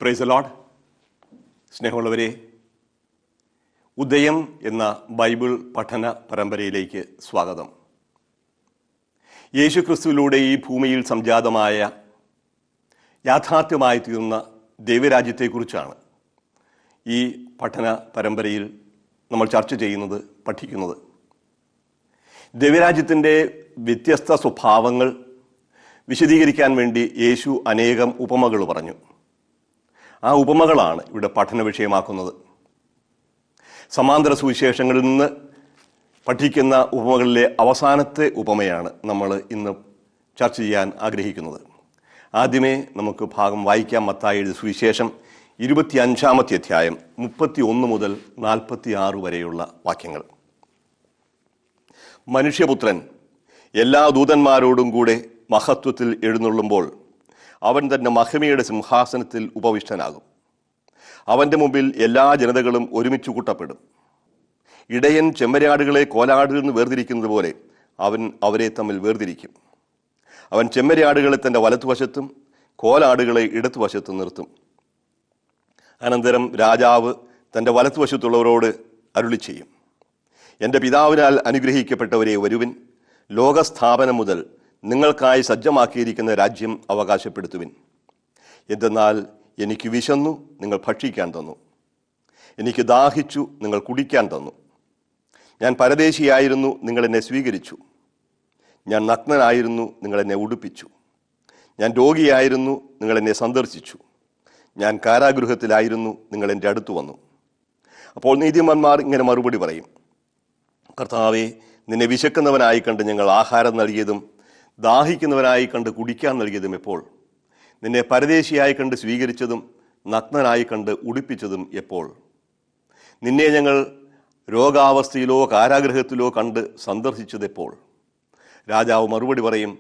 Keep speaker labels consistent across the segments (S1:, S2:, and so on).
S1: Praise the Lord. സ്നേഹമുള്ളവരെ, ഉദയം എന്ന ബൈബിൾ പഠന പരമ്പരയിലേക്ക് സ്വാഗതം. യേശുക്രിസ്തുവിലൂടെ ഈ ഭൂമിയിൽ സംജാതമായ യാഥാർത്ഥ്യമായി തീർന്ന ദൈവരാജ്യത്തെക്കുറിച്ചാണ് ഈ പഠന പരമ്പരയിൽ നമ്മൾ ചർച്ച ചെയ്യുന്നത്, പഠിക്കുന്നത്. ദൈവരാജ്യത്തിൻ്റെ വ്യത്യസ്ത സ്വഭാവങ്ങൾ വിശദീകരിക്കാൻ വേണ്ടി യേശു അനേകം ഉപമകൾ പറഞ്ഞു. ആ ഉപമകളാണ് ഇവിടെ പഠന വിഷയമാക്കുന്നത്. സമാന്തര സുവിശേഷങ്ങളിൽ നിന്ന് പഠിക്കുന്ന ഉപമകളിലെ അവസാനത്തെ ഉപമയാണ് നമ്മൾ ഇന്ന് ചർച്ച ചെയ്യാൻ ആഗ്രഹിക്കുന്നത്. ആദ്യമേ നമുക്ക് ഭാഗം വായിക്കാം. മത്തായി എഴുതിയ സുവിശേഷം 25-ാമത്തെ അധ്യായം 31 മുതൽ 46 വരെയുള്ള വാക്യങ്ങൾ. മനുഷ്യപുത്രൻ എല്ലാ ദൂതന്മാരോടും കൂടെ മഹത്വത്തിൽ എഴുന്നള്ളുമ്പോൾ അവൻ തന്റെ മഹിമയുടെ സിംഹാസനത്തിൽ ഉപവിഷ്ടനാകും. അവന്റെ മുമ്പിൽ എല്ലാ ജനതകളും ഒരുമിച്ച് കൂട്ടപ്പെടും. ഇടയൻ ചെമ്മരിയാടുകളെ കോലാടിൽ നിന്ന് വേർതിരിക്കുന്നത് പോലെ അവൻ അവരെ തമ്മിൽ വേർതിരിക്കും. അവൻ ചെമ്മരിയാടുകളെ തന്റെ വലത്തുവശത്തും കോലാടുകളെ ഇടത്തുവശത്തും നിർത്തും. അനന്തരം രാജാവ് തന്റെ വലത്തുവശത്തുള്ളവരോട് അരുളി ചെയ്യും, എൻ്റെ പിതാവിനാൽ അനുഗ്രഹിക്കപ്പെട്ടവരെ വരുവിൻ, ലോകസ്ഥാപനം മുതൽ നിങ്ങൾക്കായി സജ്ജമാക്കിയിരിക്കുന്ന രാജ്യം അവകാശപ്പെടുത്തുവിൻ. എന്തെന്നാൽ എനിക്ക് വിശന്നു, നിങ്ങൾ ഭക്ഷിക്കാൻ തന്നു. എനിക്ക് ദാഹിച്ചു, നിങ്ങൾ കുടിക്കാൻ തന്നു. ഞാൻ പരദേശിയായിരുന്നു, നിങ്ങൾ എന്നെ സ്വീകരിച്ചു. ഞാൻ നഗ്നനായിരുന്നു, നിങ്ങൾ എന്നെ ഉടുപ്പിച്ചു. ഞാൻ രോഗിയായിരുന്നു, നിങ്ങൾ എന്നെ സന്ദർശിച്ചു. ഞാൻ കാരാഗൃഹത്തിലായിരുന്നു, നിങ്ങൾ എൻ്റെ അടുത്ത് വന്നു. അപ്പോൾ നീതിമാന്മാർ ഇങ്ങനെ മറുപടി പറയും, കർത്താവേ, നിന്നെ വിശക്കുന്നവനായി കണ്ട് ഞങ്ങൾ ആഹാരം നൽകിയതും ദാഹിക്കുന്നവനായി കണ്ട് കുടിക്കാൻ നൽകിയതും എപ്പോൾ? നിന്നെ പരദേശിയായി കണ്ട് സ്വീകരിച്ചതും നഗ്നനായി കണ്ട് ഉടുപ്പിച്ചതും എപ്പോൾ? നിന്നെ ഞങ്ങൾ രോഗാവസ്ഥയിലോ കാരാഗൃഹത്തിലോ കണ്ട് സന്ദർശിച്ചതെപ്പോൾ? രാജാവ് മറുപടി പറയും,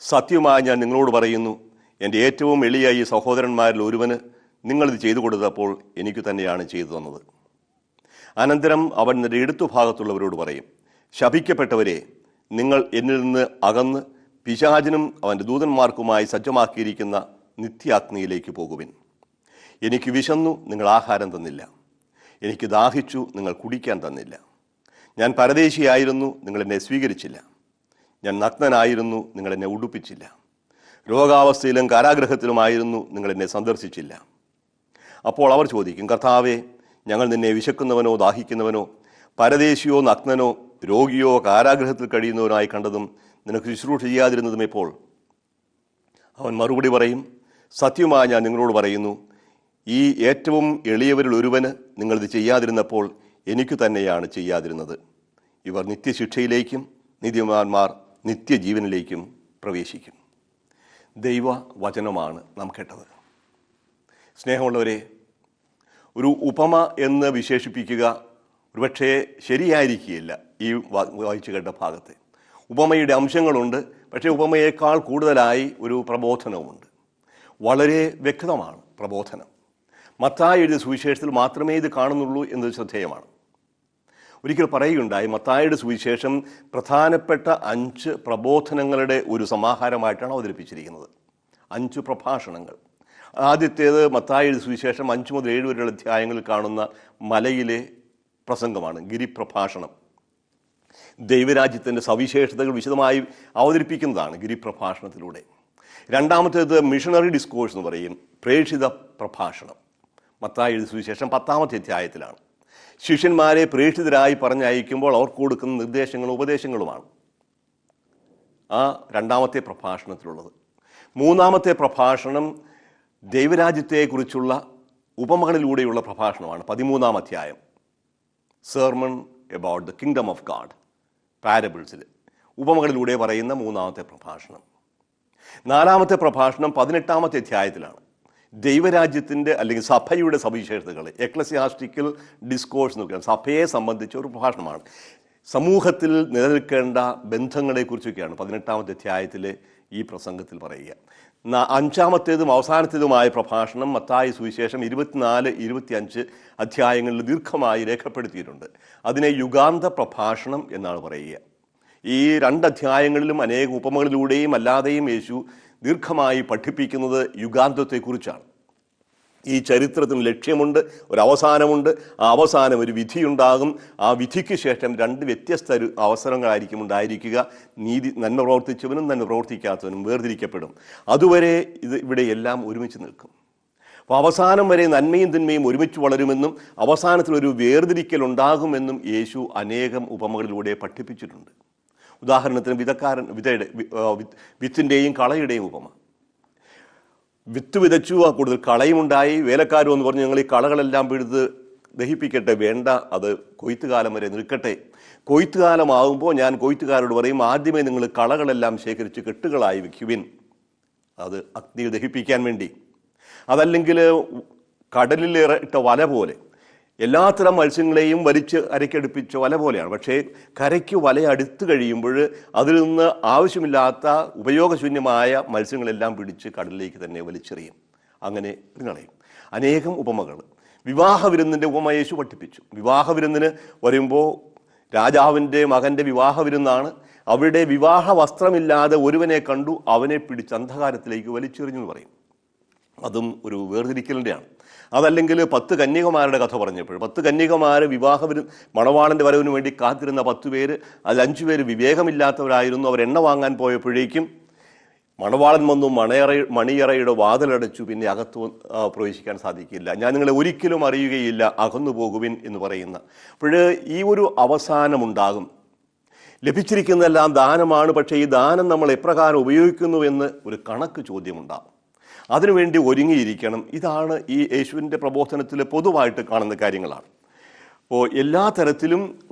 S1: സത്യമായി ഞാൻ നിങ്ങളോട് പറയുന്നു, എൻ്റെ ഏറ്റവും എളിയ ഈ സഹോദരന്മാരിൽ ഒരുവന് നിങ്ങളിത് ചെയ്തു കൊടുത്തപ്പോൾ എനിക്ക് തന്നെയാണ് ചെയ്തു തന്നത്. അനന്തരം അവൻ നിന്റെ ഇടത്തുഭാഗത്തുള്ളവരോട് പറയും, ശപിക്കപ്പെട്ടവരെ, നിങ്ങൾ എന്നിൽ നിന്ന് അകന്ന് പിശാചിനും അവൻ്റെ ദൂതന്മാർക്കുമായി സജ്ജമാക്കിയിരിക്കുന്ന നിത്യാഗ്നിയിലേക്ക് പോകുവിൻ. എനിക്ക് വിശന്നു, നിങ്ങൾ ആഹാരം തന്നില്ല. എനിക്ക് ദാഹിച്ചു, നിങ്ങൾ കുടിക്കാൻ തന്നില്ല. ഞാൻ പരദേശിയായിരുന്നു, നിങ്ങൾ എന്നെ സ്വീകരിച്ചില്ല. ഞാൻ നഗ്നനായിരുന്നു, നിങ്ങൾ എന്നെ ഉടുപ്പിച്ചില്ല. രോഗാവസ്ഥയിലും കാരാഗൃഹത്തിലുമായിരുന്നു, നിങ്ങൾ എന്നെ സന്ദർശിച്ചില്ല. അപ്പോൾ അവർ ചോദിക്കും, കർത്താവേ, ഞങ്ങൾ നിന്നെ വിശക്കുന്നവനോ ദാഹിക്കുന്നവനോ പരദേശിയോ നഗ്നനോ രോഗിയോ കാരാഗൃഹത്തിൽ കഴിയുന്നവനായി കണ്ടതും നിനക്ക് ശുശ്രൂഷ ചെയ്യാതിരുന്നതും എപ്പോൾ? അവൻ മറുപടി പറയും, സത്യമായി ഞാൻ നിങ്ങളോട് പറയുന്നു, ഈ ഏറ്റവും എളിയവരിൽ ഒരുവന് നിങ്ങളിത് ചെയ്യാതിരുന്നപ്പോൾ എനിക്ക് തന്നെയാണ് ചെയ്യാതിരുന്നത്. ഇവർ നിത്യശിക്ഷയിലേക്കും നീതിമാന്മാർ നിത്യജീവനിലേക്കും പ്രവേശിക്കും. ദൈവ വചനമാണ് നാം കേട്ടത്. സ്നേഹമുള്ളവരെ, ഒരു ഉപമ എന്ന് വിശേഷിപ്പിക്കുക ഒരുപക്ഷേ ശരിയായിരിക്കുകയില്ല. ഈ വായിച്ചു കേട്ട ഭാഗത്തെ ഉപമയുടെ അംശങ്ങളുണ്ട്, പക്ഷേ ഉപമയേക്കാൾ കൂടുതലായി ഒരു പ്രബോധനവുമുണ്ട്. വളരെ വ്യക്തമാണ് പ്രബോധനം. മത്തായി എഴുതിയ സുവിശേഷത്തിൽ മാത്രമേ ഇത് കാണുന്നുള്ളൂ എന്നത് ശ്രദ്ധേയമാണ്. ഒരിക്കൽ പറയുകയുണ്ടായി, മത്തായിയുടെ സുവിശേഷം പ്രധാനപ്പെട്ട 5 പ്രബോധനങ്ങളുടെ ഒരു സമാഹാരമായിട്ടാണ് അവതരിപ്പിച്ചിരിക്കുന്നത്. 5 പ്രഭാഷണങ്ങൾ. ആദ്യത്തേത് മത്തായി എഴുതിയ സുവിശേഷം 5 മുതൽ 7 വരെയുള്ള അധ്യായങ്ങളിൽ കാണുന്ന മലയിലെ പ്രസംഗമാണ്, ഗിരിപ്രഭാഷണം. ദൈവരാജ്യത്തിൻ്റെ സവിശേഷതകൾ വിശദമായി അവതരിപ്പിക്കുന്നതാണ് ഗിരിപ്രഭാഷണത്തിലൂടെ. രണ്ടാമത്തേത് മിഷണറി ഡിസ്കോഴ്സ് എന്ന് പറയും, പ്രേക്ഷിത പ്രഭാഷണം. മത്തായി എഴുതിയ സുവിശേഷം 10-ാമത്തെ അധ്യായത്തിലാണ്. ശിഷ്യന്മാരെ പ്രേക്ഷിതരായി പറഞ്ഞയക്കുമ്പോൾ അവർക്ക് കൊടുക്കുന്ന നിർദ്ദേശങ്ങളും ഉപദേശങ്ങളുമാണ് ആ 2-ാമത്തെ പ്രഭാഷണത്തിലുള്ളത്. 3-ാമത്തെ പ്രഭാഷണം ദൈവരാജ്യത്തെക്കുറിച്ചുള്ള ഉപമകളിലൂടെയുള്ള പ്രഭാഷണമാണ്. 13-ാം അധ്യായം, sermon about the kingdom of God, പാരബിൾസിൽ ഉപമകളിലൂടെ പറയുന്ന 3-ാമത്തെ പ്രഭാഷണം. 4-ാമത്തെ പ്രഭാഷണം 18-ാമത്തെ അധ്യായത്തിലാണ്. ദൈവരാജ്യത്തിൻ്റെ അല്ലെങ്കിൽ സഭയുടെ സവിശേഷതകൾ, എക്ലസിയാസ്റ്റിക്കൽ ഡിസ്കോഴ്സ് എന്ന് പറയുന്നത് സഭയെ സംബന്ധിച്ച ഒരു പ്രഭാഷണമാണ്. സമൂഹത്തിൽ നിലനിൽക്കേണ്ട ബന്ധങ്ങളെക്കുറിച്ചൊക്കെയാണ് 18-ാമത്തെ അധ്യായത്തിലെ ഈ പ്രസംഗത്തിൽ പറയുക. 5-ാമത്തേതും അവസാനത്തേതുമായ പ്രഭാഷണം മത്തായി സുവിശേഷം 24-25 അധ്യായങ്ങളിൽ ദീർഘമായി രേഖപ്പെടുത്തിയിട്ടുണ്ട്. അതിനെ യുഗാന്ത പ്രഭാഷണം എന്നാണ് പറയുക. ഈ 2 അധ്യായങ്ങളിലും അനേക ഉപമകളിലൂടെയും അല്ലാതെയും യേശു ദീർഘമായി പഠിപ്പിക്കുന്നത് യുഗാന്തത്തെക്കുറിച്ചാണ്. ഈ ചരിത്രത്തിന് ലക്ഷ്യമുണ്ട്, ഒരു അവസാനമുണ്ട്. ആ അവസാനം ഒരു വിധിയുണ്ടാകും. ആ വിധിക്ക് ശേഷം രണ്ട് വ്യത്യസ്ത അവസരങ്ങളായിരിക്കും ഉണ്ടായിരിക്കുക. നന്മ പ്രവർത്തിച്ചവനും നന്മ പ്രവർത്തിക്കാത്തവനും വേർതിരിക്കപ്പെടും. അതുവരെ ഇവിടെ എല്ലാം ഒരുമിച്ച് നിൽക്കും. അപ്പോൾ അവസാനം വരെ നന്മയും തിന്മയും ഒരുമിച്ച് വളരുമെന്നും അവസാനത്തിലൊരു വേർതിരിക്കൽ ഉണ്ടാകുമെന്നും യേശു അനേകം ഉപമകളിലൂടെ പഠിപ്പിച്ചിട്ടുണ്ട്. ഉദാഹരണത്തിന് വിത്തിൻ്റെയും കളയുടെയും ഉപമ. വിത്ത് വിതച്ചു, ആ കൂടുതൽ കളയുമുണ്ടായി. വേലക്കാരും എന്ന് പറഞ്ഞ് ഞങ്ങൾ ഈ കളകളെല്ലാം പിഴുത് ദഹിപ്പിക്കട്ടെ, വേണ്ട, അത് കൊയ്ത്തുകാലം വരെ നിൽക്കട്ടെ. കൊയ്ത്തുകാലമാകുമ്പോൾ ഞാൻ കൊയ്ത്തുകാരോട് പറയും, ആദ്യമേ നിങ്ങൾ കളകളെല്ലാം ശേഖരിച്ച് കെട്ടുകളായി വെക്കുവിൻ, അത് അഗ്നിയിൽ ദഹിപ്പിക്കാൻ വേണ്ടി. അതല്ലെങ്കിൽ കടലിൽ ഇട്ട വല പോലെ, എല്ലാത്തരം മത്സ്യങ്ങളെയും വലിച്ച് അരയ്ക്കടുപ്പിച്ച വല പോലെയാണ്. പക്ഷേ കരയ്ക്ക് വല അടുത്ത് കഴിയുമ്പോൾ അതിൽ നിന്ന് ആവശ്യമില്ലാത്ത ഉപയോഗശൂന്യമായ മത്സ്യങ്ങളെല്ലാം പിടിച്ച് കടലിലേക്ക് തന്നെ വലിച്ചെറിയും. അങ്ങനെ കളയും. അനേകം ഉപമകൾ. വിവാഹ വിരുന്നിൻ്റെ ഉപമ യേശു പഠിപ്പിച്ചു. വിവാഹ വിരുന്നിന് വരുമ്പോൾ രാജാവിൻ്റെ മകൻ്റെ വിവാഹ വിരുന്നാണ്. അവിടെ വിവാഹ വസ്ത്രമില്ലാതെ ഒരുവനെ കണ്ടു, അവനെ പിടിച്ച് അന്ധകാരത്തിലേക്ക് വലിച്ചെറിഞ്ഞു എന്ന് പറയും. അതും ഒരു വേർതിരിക്കലിൻ്റെയാണ്. അതല്ലെങ്കിൽ 10 കന്യകമാരുടെ കഥ പറഞ്ഞപ്പോൾ 10 കന്യകമാർ മണവാളൻ്റെ വരവിന് വേണ്ടി കാത്തിരുന്ന 10 പേര്, അതിൽ 5 പേര് വിവേകമില്ലാത്തവരായിരുന്നു. അവർ എണ്ണ വാങ്ങാൻ പോയപ്പോഴേക്കും മണവാളൻ വന്നു മണിയറയുടെ വാതിലടച്ചു, പിന്നെ അകത്ത് പ്രവേശിക്കാൻ സാധിക്കില്ല, ഞാൻ നിങ്ങളെ ഒരിക്കലും അറിയുകയില്ല, അകന്നു പോകുവിൻ എന്ന് പറയുന്ന. അപ്പോൾ ഈ ഒരു അവസാനമുണ്ടാകും. ലഭിച്ചിരിക്കുന്നതെല്ലാം ദാനമാണ്, പക്ഷേ ഈ ദാനം നമ്മൾ എപ്രകാരം ഉപയോഗിക്കുന്നു എന്ന് ഒരു കണക്ക് ചോദ്യമുണ്ടാകും. അതിനുവേണ്ടി ഒരുങ്ങിയിരിക്കണം. ഇതാണ് ഈ യേശുവിൻ്റെ പ്രബോധനത്തിൽ പൊതുവായിട്ട് കാണുന്ന കാര്യങ്ങളാണ്. അപ്പോൾ എല്ലാ തരത്തിലും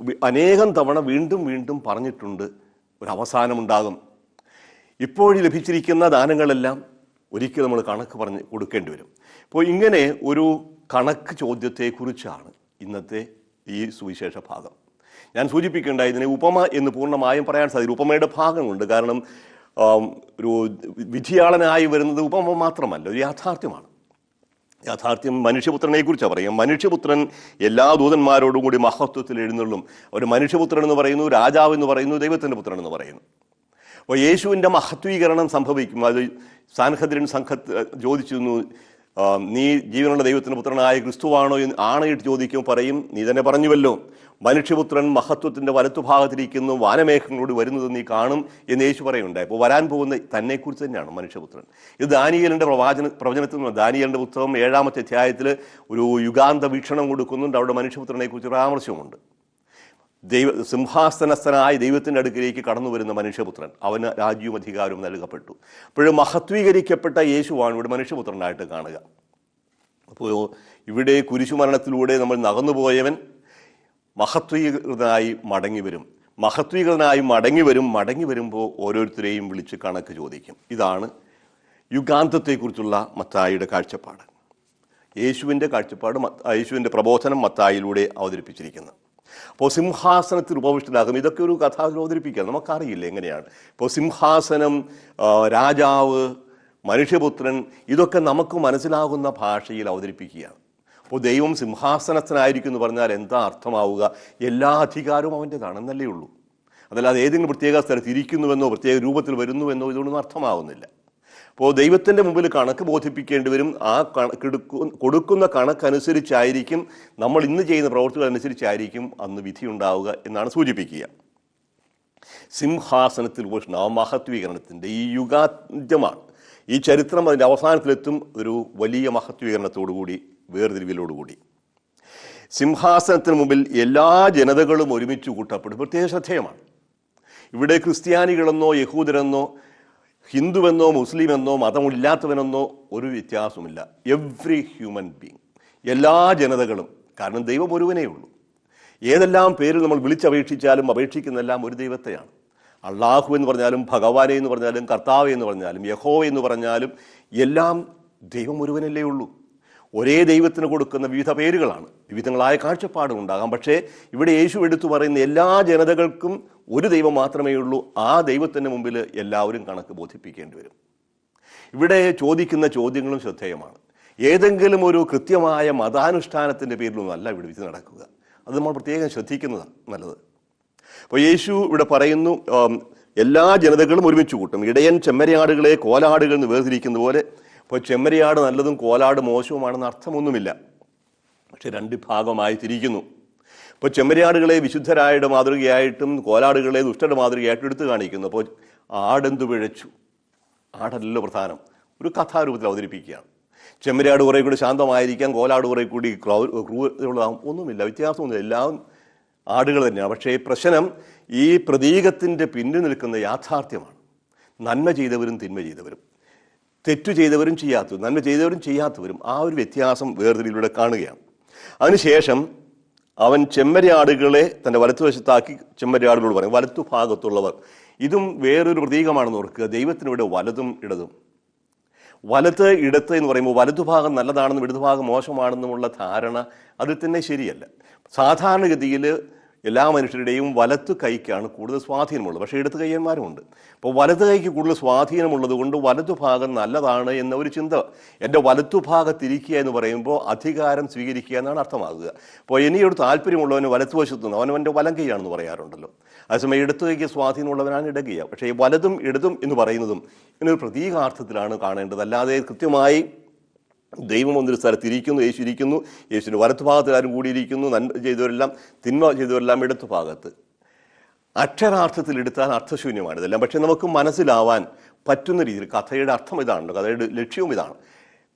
S1: അനേകം തവണ വീണ്ടും വീണ്ടും പറഞ്ഞിട്ടുണ്ട്, ഒരു അവസാനമുണ്ടാകും. ഇപ്പോഴും ലഭിച്ചിരിക്കുന്ന ദാനങ്ങളെല്ലാം ഒരിക്കൽ നമ്മൾ കണക്ക് പറഞ്ഞ് കൊടുക്കേണ്ടി വരും. അപ്പോൾ ഇങ്ങനെ ഒരു കണക്ക് ചോദ്യത്തെക്കുറിച്ചാണ് ഇന്നത്തെ ഈ സുവിശേഷ ഭാഗം. ഞാൻ സൂചിപ്പിക്കേണ്ട, ഇതിനെ ഉപമ എന്ന് പൂർണ്ണമായും പറയാൻ സാധിക്കും. ഉപമയുടെ ഭാഗമുണ്ട്. കാരണം ഒരു വിധിയാളനായി വരുന്നത് ഉപമ മാത്രമല്ല, ഒരു യാഥാർത്ഥ്യമാണ്. യാഥാർത്ഥ്യം മനുഷ്യപുത്രനെ കുറിച്ചാണ് പറയുക. മനുഷ്യപുത്രൻ എല്ലാ ദൂതന്മാരോടും കൂടി മഹത്വത്തിൽ എഴുന്നള്ളും. ഒരു മനുഷ്യപുത്രൻ എന്ന് പറയുന്നു, രാജാവ് എന്ന് പറയുന്നു, ദൈവത്തിൻ്റെ പുത്രൻ എന്ന് പറയുന്നു. അപ്പോൾ യേശുവിൻ്റെ മഹത്വീകരണം സംഭവിക്കും. അത് സാൻഹദ്രിൻ ചോദിച്ചിരുന്നു, നീ ജീവനുള്ള ദൈവത്തിൻ്റെ പുത്രനായ ക്രിസ്തുവാണോ എന്ന് ആണയിട്ട് ചോദിക്കുമ്പോൾ പറയും, നീ തന്നെ പറഞ്ഞുവല്ലോ, മനുഷ്യപുത്രൻ മഹത്വത്തിൻ്റെ വലത്തുഭാഗത്തിരിക്കുന്നു, വാനമേഘങ്ങളോട് വരുന്നത് നീ കാണും എന്ന് യേശു പറയുന്നുണ്ടായി. അപ്പോൾ വരാൻ പോകുന്ന തന്നെക്കുറിച്ച് തന്നെയാണ് മനുഷ്യപുത്രൻ. ഇത് ദാനിയേലിൻ്റെ പ്രവചനത്തിൽ നിന്ന്, ദാനിയേലിൻ്റെ പുസ്തകം 7-ാമത്തെ അധ്യായത്തിൽ ഒരു യുഗാന്ത വീക്ഷണം കൊടുക്കുന്നുണ്ട്. അവിടെ മനുഷ്യപുത്രനെ കുറിച്ച് പരാമർശമുണ്ട്. സിംഹാസനസ്ഥനായ ദൈവത്തിൻ്റെ അടുക്കിലേക്ക് കടന്നു വരുന്ന മനുഷ്യപുത്രൻ, അവന് രാജ്യവും അധികാരവും നൽകപ്പെട്ടു. അപ്പോഴും മഹത്വീകരിക്കപ്പെട്ട യേശുവാണ് ഇവിടെ മനുഷ്യപുത്രനായിട്ട് കാണുക. അപ്പോൾ ഇവിടെ കുരിശുമരണത്തിലൂടെ നമ്മൾ നകന്നുപോയവൻ മഹത്വീകൃതനായി മടങ്ങി വരും. മഹത്വീകൃതനായി മടങ്ങി വരുമ്പോൾ ഓരോരുത്തരെയും വിളിച്ച് കണക്ക് ചോദിക്കും. ഇതാണ് യുഗാന്തത്തെക്കുറിച്ചുള്ള മത്തായിയുടെ കാഴ്ചപ്പാട്. യേശുവിൻ്റെ കാഴ്ചപ്പാട്, യേശുവിൻ്റെ പ്രബോധനം മത്തായിലൂടെ അവതരിപ്പിച്ചിരിക്കുന്നത്. അപ്പോൾ സിംഹാസനത്തിൽ ഉപവിഷ്ടനാകും. ഇതൊക്കെ ഒരു കഥ അവതരിപ്പിക്കുക, നമുക്കറിയില്ല എങ്ങനെയാണ്. ഇപ്പോൾ സിംഹാസനം, രാജാവ്, മനുഷ്യപുത്രൻ, ഇതൊക്കെ നമുക്ക് മനസ്സിലാകുന്ന ഭാഷയിൽ അവതരിപ്പിക്കുകയാണ്. അപ്പോൾ ദൈവം സിംഹാസനത്തിനായിരിക്കും എന്ന് പറഞ്ഞാൽ എന്താ അർത്ഥമാവുക? എല്ലാ അധികാരവും അവൻ്റെതാണെന്നല്ലേ ഉള്ളൂ. അതല്ലാതെ ഏതെങ്കിലും പ്രത്യേക സ്ഥലത്ത് ഇരിക്കുന്നുവെന്നോ പ്രത്യേക രൂപത്തിൽ വരുന്നുവെന്നോ ഇതൊന്നും അർത്ഥമാവുന്നില്ല. അപ്പോൾ ദൈവത്തിൻ്റെ മുമ്പിൽ കണക്ക് ബോധിപ്പിക്കേണ്ടി വരും. ആ കൊടുക്കുന്ന കണക്കനുസരിച്ചായിരിക്കും, നമ്മൾ ഇന്ന് ചെയ്യുന്ന പ്രവൃത്തികൾ അനുസരിച്ചായിരിക്കും അന്ന് വിധി ഉണ്ടാവുക എന്നാണ് സൂചിപ്പിക്കുക. സിംഹാസനത്തിൽ ഉപേക്ഷണം, ആ മഹത്വീകരണത്തിൻ്റെ ഈ യുഗാന്ത്യമാണ്. ഈ ചരിത്രം അതിൻ്റെ അവസാനത്തിലെത്തും ഒരു വലിയ മഹത്വീകരണത്തോടുകൂടി, വേർതിരിവിലോടുകൂടി. സിംഹാസനത്തിന് മുമ്പിൽ എല്ലാ ജനതകളും ഒരുമിച്ച് കൂട്ടപ്പെടും. പ്രത്യേക ശ്രദ്ധേയമാണ്. ഇവിടെ ക്രിസ്ത്യാനികളെന്നോ യഹൂദരെന്നോ ഹിന്ദുവെന്നോ മുസ്ലിമെന്നോ മതമില്ലാത്തവനെന്നോ ഒരു വ്യത്യാസമില്ല. എവ്രി ഹ്യൂമൻ ബീങ്, എല്ലാ ജനതകളും. കാരണം ദൈവം ഒരുവനേ ഉള്ളൂ. ഏതെല്ലാം പേരിൽ നമ്മൾ വിളിച്ചപേക്ഷിച്ചാലും അപേക്ഷിക്കുന്നതെല്ലാം ഒരു ദൈവത്തെയാണ്. അള്ളാഹു എന്ന് പറഞ്ഞാലും, ഭഗവാനെ എന്ന് പറഞ്ഞാലും, കർത്താവ് എന്ന് പറഞ്ഞാലും, യഹോവ എന്ന് പറഞ്ഞാലും എല്ലാം ദൈവം ഒരുവനല്ലേ ഉള്ളൂ. ഒരേ ദൈവത്തിന് കൊടുക്കുന്ന വിവിധ പേരുകളാണ്, വിവിധങ്ങളായ കാഴ്ചപ്പാടും ഉണ്ടാകാം. പക്ഷേ ഇവിടെ യേശു എടുത്തു പറയുന്ന എല്ലാ ജനതകൾക്കും ഒരു ദൈവം മാത്രമേ ഉള്ളൂ. ആ ദൈവത്തിന് മുമ്പിൽ എല്ലാവരും കണക്ക് ബോധിപ്പിക്കേണ്ടി വരും. ഇവിടെ ചോദിക്കുന്ന ചോദ്യങ്ങളും ശ്രദ്ധേയമാണ്. ഏതെങ്കിലും ഒരു കൃത്യമായ മതാനുഷ്ഠാനത്തിൻ്റെ പേരിലൊന്നും അല്ല ഇവിടെ വിധി നടക്കുക. അത് നമ്മൾ പ്രത്യേകം ശ്രദ്ധിക്കുന്നതാണ് നല്ലത്. അപ്പോൾ യേശു ഇവിടെ പറയുന്നു, എല്ലാ ജനതകളും ഒരുമിച്ച് കൂട്ടും. ഇടയൻ ചെമ്മരിയാടുകളെ കോലാടുകൾ എന്ന് വേർതിരിക്കുന്ന പോലെ അപ്പോൾ ചെമ്മരിയാട് നല്ലതും കോലാട് മോശവുമാണെന്ന് അർത്ഥമൊന്നുമില്ല. പക്ഷെ രണ്ട് ഭാഗമായി തിരിക്കുന്നു. ഇപ്പോൾ ചെമ്മരിയാടുകളെ വിശുദ്ധരായുടെ മാതൃകയായിട്ടും കോലാടുകളെ ദുഷ്ടരുടെ മാതൃകയായിട്ടും എടുത്തു കാണിക്കുന്നു. അപ്പോൾ ആടെന്തു പിഴച്ചു? ആടല്ലോ പ്രധാനം. ഒരു കഥാരൂപത്തിൽ അവതരിപ്പിക്കുകയാണ്. ചെമ്മരിയാട് കുറേ കൂടി ശാന്തമായിരിക്കാം, കോലാട് കുറേ കൂടി ക്രൂരതയുള്ളതാകും. ഒന്നുമില്ല, വ്യത്യാസമൊന്നുമില്ല, എല്ലാം ആടുകൾ തന്നെയാണ്. പക്ഷേ പ്രശ്നം ഈ പ്രതീകത്തിൻ്റെ പിന്നിൽ നിൽക്കുന്ന യാഥാർത്ഥ്യമാണ്. നന്മ ചെയ്തവരും തിന്മ ചെയ്തവരും, തെറ്റു ചെയ്തവരും ചെയ്യാത്തവരും, നന്മ ചെയ്തവരും ചെയ്യാത്തവരും, ആ ഒരു വ്യത്യാസം വേർതിരിയിലൂടെ കാണുകയാണ്. അതിനുശേഷം അവൻ ചെമ്മരിയാടുകളെ തൻ്റെ വലത്തുവശത്താക്കി ചെമ്മരിയാടുകളോട് പറയും, വലത്തു ഭാഗത്തുള്ളവർ. ഇതും വേറൊരു പ്രതീകമാണെന്ന് ഓർക്കുക. ദൈവത്തിനിവിടെ വലതും ഇടതും. വലത്ത് ഇടത്ത് എന്ന് പറയുമ്പോൾ വലതുഭാഗം നല്ലതാണെന്നും ഇടതുഭാഗം മോശമാണെന്നുമുള്ള ധാരണ അതിൽ തന്നെ ശരിയല്ല. സാധാരണഗതിയിൽ എല്ലാ മനുഷ്യരുടെയും വലത്ത് കൈക്കാണ് കൂടുതൽ സ്വാധീനമുള്ളത്. പക്ഷേ ഇടത്ത് കയ്യന്മാരുമുണ്ട്. അപ്പോൾ വലത് കൈക്ക് കൂടുതൽ സ്വാധീനമുള്ളത് കൊണ്ട് വലതുഭാഗം നല്ലതാണ് എന്ന ഒരു ചിന്ത. എൻ്റെ വലത്തുഭാഗത്തിരിക്കുക എന്ന് പറയുമ്പോൾ അധികാരം സ്വീകരിക്കുക എന്നാണ് അർത്ഥമാകുക. അപ്പോൾ ഇനിയൊരു താല്പര്യമുള്ളവന് വലത്തുവശത്തുനിന്ന് അവനവൻ്റെ വലം കൈയാണെന്ന് പറയാറുണ്ടല്ലോ. അതേസമയം ഇടത്തു കൈക്ക് സ്വാധീനമുള്ളവനാണ് ഇടകയ്യ. പക്ഷേ വലതും ഇടതും എന്ന് പറയുന്നതും ഇങ്ങനൊരു പ്രതീകാർത്ഥത്തിലാണ് കാണേണ്ടത്. അല്ലാതെ കൃത്യമായി ദൈവം ഒന്നൊരു സ്ഥലത്തിരിക്കുന്നു, യേശു ഇരിക്കുന്നു, യേശുവിൻ്റെ വലത്തുഭാഗത്ത് ആരും കൂടിയിരിക്കുന്നു, നന്മ ചെയ്തവരെല്ലാം തിന്മ ചെയ്തവരെല്ലാം ഇടത്തുഭാഗത്ത്. അക്ഷരാർത്ഥത്തിൽ എടുത്താൽ അർത്ഥശൂന്യമാണ് ഇതെല്ലാം. പക്ഷെ നമുക്ക് മനസ്സിലാവാൻ പറ്റുന്ന രീതിയിൽ കഥയുടെ അർത്ഥം ഇതാണല്ലോ, കഥയുടെ ലക്ഷ്യവും ഇതാണ്.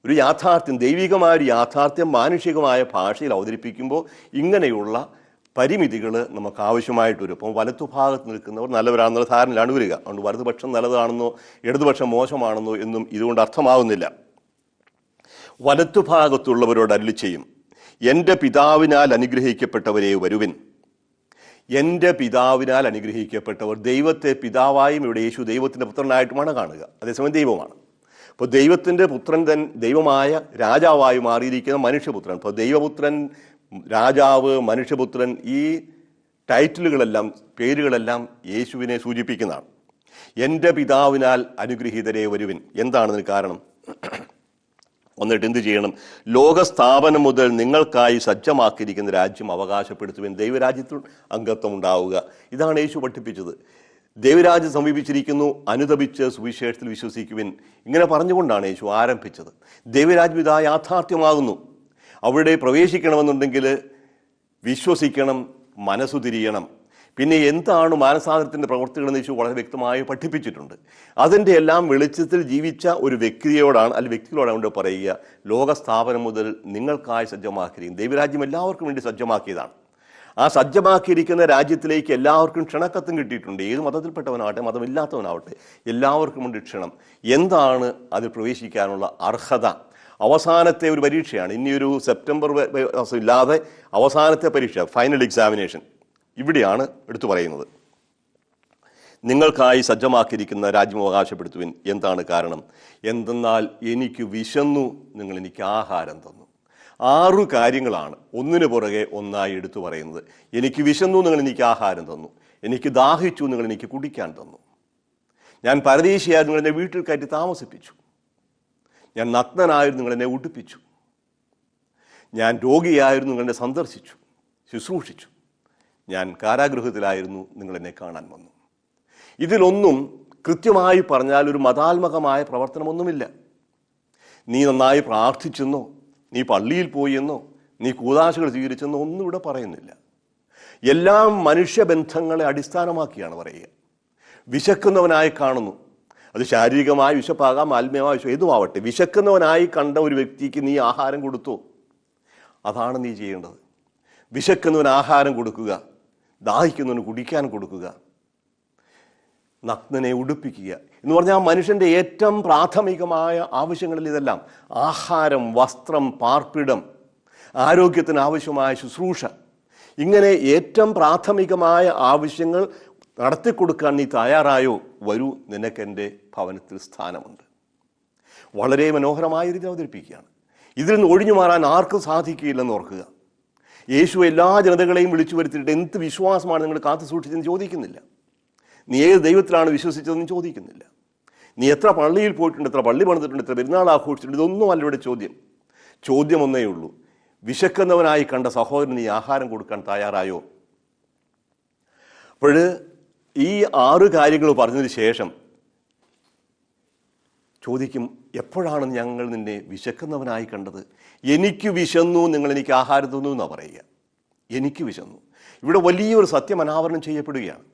S1: ഒരു യാഥാർത്ഥ്യം, ദൈവികമായ ഒരു യാഥാർത്ഥ്യം മാനുഷികമായ ഭാഷയിൽ അവതരിപ്പിക്കുമ്പോൾ ഇങ്ങനെയുള്ള പരിമിതികൾ നമുക്ക് ആവശ്യമായിട്ട് വരും. അപ്പം വലത്തുഭാഗത്ത് നിൽക്കുന്നവർ നല്ലവരാണെന്നുള്ള ധാരണയിലാണ് വരിക. അതുകൊണ്ട് വലതുപക്ഷം നല്ലതാണെന്നോ ഇടതുപക്ഷം മോശമാണെന്നോ എന്നും ഇതുകൊണ്ട് അർത്ഥമാകുന്നില്ല. വലത്തുഭാഗത്തുള്ളവരോട് അരുളി ചെയ്യും, എൻ്റെ പിതാവിനാൽ അനുഗ്രഹിക്കപ്പെട്ടവരെ വരുവിൻ. എൻ്റെ പിതാവിനാൽ അനുഗ്രഹിക്കപ്പെട്ടവർ, ദൈവത്തെ പിതാവായും ഇവിടെ യേശു ദൈവത്തിൻ്റെ പുത്രനായിട്ടുമാണ് കാണുക, അതേസമയം ദൈവമാണ്. അപ്പോൾ ദൈവത്തിൻ്റെ പുത്രൻ ദൈവമായ രാജാവായി മാറിയിരിക്കുന്ന മനുഷ്യപുത്രൻ. അപ്പോൾ ദൈവപുത്രൻ, രാജാവ്, മനുഷ്യപുത്രൻ, ഈ ടൈറ്റിലുകളെല്ലാം, പേരുകളെല്ലാം യേശുവിനെ സൂചിപ്പിക്കുന്നതാണ്. എൻ്റെ പിതാവിനാൽ അനുഗ്രഹീതരെ വരുവിൻ. എന്താണ് ഇതിന് കാരണം? എന്നിട്ട് എന്ത് ചെയ്യണം? ലോകസ്ഥാപനം മുതൽ നിങ്ങൾക്കായി സജ്ജമാക്കിയിരിക്കുന്ന രാജ്യം അവകാശപ്പെടുത്തുവിൻ. ദൈവരാജ്യത്തിൽ അംഗത്വം ഉണ്ടാവുക. ഇതാണ് യേശു പഠിപ്പിച്ചത്. ദൈവരാജ്യം സമീപിച്ചിരിക്കുന്നു, അനുതപിച്ച് സുവിശേഷത്തിൽ വിശ്വസിക്കുവിൻ. ഇങ്ങനെ പറഞ്ഞുകൊണ്ടാണ് യേശു ആരംഭിച്ചത്. ദൈവരാജ്യം ഇതാ യാഥാർത്ഥ്യമാകുന്നു. അവിടെ പ്രവേശിക്കണമെന്നുണ്ടെങ്കിൽ വിശ്വസിക്കണം, മനസ്സു തിരിയണം. പിന്നെ എന്താണ് മാനസാന്തരത്തിൻ്റെ പ്രവർത്തികളെന്ന് യേശു വളരെ വ്യക്തമായി പഠിപ്പിച്ചിട്ടുണ്ട്. അതിൻ്റെ എല്ലാം വെളിച്ചത്തിൽ ജീവിച്ച ഒരു വ്യക്തിയോടാണ് അവിടെ പറയുക, ലോകസ്ഥാപനം മുതൽ നിങ്ങൾക്കായി സജ്ജമാക്കിയിരിക്കും. ദൈവരാജ്യം എല്ലാവർക്കും വേണ്ടി സജ്ജമാക്കിയതാണ്. ആ സജ്ജമാക്കിയിരിക്കുന്ന രാജ്യത്തിലേക്ക് എല്ലാവർക്കും ക്ഷണക്കത്തും കിട്ടിയിട്ടുണ്ട്. ഏത് മതത്തിൽപ്പെട്ടവനാവട്ടെ മതമില്ലാത്തവനാവട്ടെ എല്ലാവർക്കും വേണ്ടി ക്ഷണം. എന്താണ് അതിൽ പ്രവേശിക്കാനുള്ള അർഹത? അവസാനത്തെ ഒരു പരീക്ഷയാണ്. ഇനിയൊരു സെപ്റ്റംബർ ഇല്ലാതെ അവസാനത്തെ പരീക്ഷ, ഫൈനൽ എക്സാമിനേഷൻ, ഇവിടെയാണ് എടുത്തു പറയുന്നത്. നിങ്ങൾക്കായി സജ്ജമാക്കിയിരിക്കുന്ന രാജ്യം അവകാശപ്പെടുത്തുവിൻ. എന്താണ് കാരണം? എന്തെന്നാൽ എനിക്ക് വിശന്നു, നിങ്ങൾ എനിക്ക് ആഹാരം തന്നു. 6 കാര്യങ്ങളാണ് ഒന്നിനു പുറകെ ഒന്നായി എടുത്തു പറയുന്നത്. എനിക്ക് വിശന്നു, നിങ്ങൾ എനിക്ക് ആഹാരം തന്നു. എനിക്ക് ദാഹിച്ചു, നിങ്ങൾ എനിക്ക് കുടിക്കാൻ തന്നു. ഞാൻ പരദേശിയായിരുന്നു, നിങ്ങൾ എന്നെ വീട്ടിൽ കയറ്റി താമസിപ്പിച്ചു. ഞാൻ നഗ്നനായിരുന്നു, നിങ്ങൾ എന്നെ ഉടുപ്പിച്ചു. ഞാൻ രോഗിയായിരുന്നു, നിങ്ങൾ എന്നെ സന്ദർശിച്ചു, ശുശ്രൂഷിച്ചു. ഞാൻ കാരാഗൃഹത്തിലായിരുന്നു, നിങ്ങൾ എന്നെ കാണാൻ വന്നു. ഇതിലൊന്നും കൃത്യമായി പറഞ്ഞാൽ ഒരു മതാത്മകമായ പ്രവർത്തനമൊന്നുമില്ല. നീ നന്നായി പ്രാർത്ഥിച്ചെന്നോ, നീ പള്ളിയിൽ പോയി എന്നോ, നീ കൂദാശകൾ സ്വീകരിച്ചെന്നോ ഒന്നും ഇവിടെ പറയുന്നില്ല. എല്ലാം മനുഷ്യബന്ധങ്ങളെ അടിസ്ഥാനമാക്കിയാണ് പറയുക. വിശക്കുന്നവനായി കാണുന്നു, അത് ശാരീരികമായ വിശപ്പാകാം, ആത്മീയമായ വിശപ്പ് ഏതുമാവട്ടെ. വിശക്കുന്നവനായി കണ്ട ഒരു വ്യക്തിക്ക് നീ ആഹാരം കൊടുത്തോ? അതാണ് നീ ചെയ്യേണ്ടത്. വിശക്കുന്നവന് ആഹാരം കൊടുക്കുക, ദാഹിക്കുന്നവന് കുടിക്കാൻ കൊടുക്കുക, നഗ്നനെ ഉടുപ്പിക്കുക എന്ന് പറഞ്ഞാൽ മനുഷ്യൻ്റെ ഏറ്റവും പ്രാഥമികമായ ആവശ്യങ്ങളിൽ ഇതെല്ലാം. ആഹാരം, വസ്ത്രം, പാർപ്പിടം, ആരോഗ്യത്തിന് ആവശ്യമായ ശുശ്രൂഷ, ഇങ്ങനെ ഏറ്റവും പ്രാഥമികമായ ആവശ്യങ്ങൾ നടത്തിക്കൊടുക്കാൻ നീ തയ്യാറായോ? വരൂ, നിനക്കെൻ്റെ ഭവനത്തിൽ സ്ഥാനമുണ്ട്. വളരെ മനോഹരമായ രീതി അവതരിപ്പിക്കുകയാണ്. ഇതിൽ നിന്ന് ഒഴിഞ്ഞു മാറാൻ ആർക്കും സാധിക്കുകയില്ലെന്ന് ഓർക്കുക. യേശു എല്ലാ ജനതകളെയും വിളിച്ചു വരുത്തിയിട്ട് എന്ത് വിശ്വാസമാണ് നിങ്ങൾ കാത്തു സൂക്ഷിച്ചെന്ന് ചോദിക്കുന്നില്ല. നീ ഏത് ദൈവത്തിലാണ് വിശ്വസിച്ചതെന്ന് ചോദിക്കുന്നില്ല. നീ എത്ര പള്ളിയിൽ പോയിട്ടുണ്ട്, എത്ര പള്ളി പണിതിട്ടുണ്ട്, എത്ര പെരുന്നാൾ ആഘോഷിച്ചിട്ടുണ്ട്, ഇതൊന്നുമല്ല ഇവിടെ ചോദ്യം. ചോദ്യം ഒന്നേ ഉള്ളൂ, വിശക്കുന്നവനായി കണ്ട സഹോദരന് നീ ആഹാരം കൊടുക്കാൻ തയ്യാറായോ? അപ്പോൾ ഈ 6 കാര്യങ്ങൾ പറഞ്ഞതിന് ശേഷം ചോദിക്കും, എപ്പോഴാണ് ഞങ്ങൾ നിന്നെ വിശക്കുന്നവനായി കണ്ടത്? എനിക്ക് വിശന്നു, നിങ്ങൾ എനിക്ക് ആഹാരം തന്നു എന്നാണ് പറയുക. എനിക്ക് വിശന്നു. ഇവിടെ വലിയൊരു സത്യം അനാവരണം ചെയ്യപ്പെടുകയാണ്.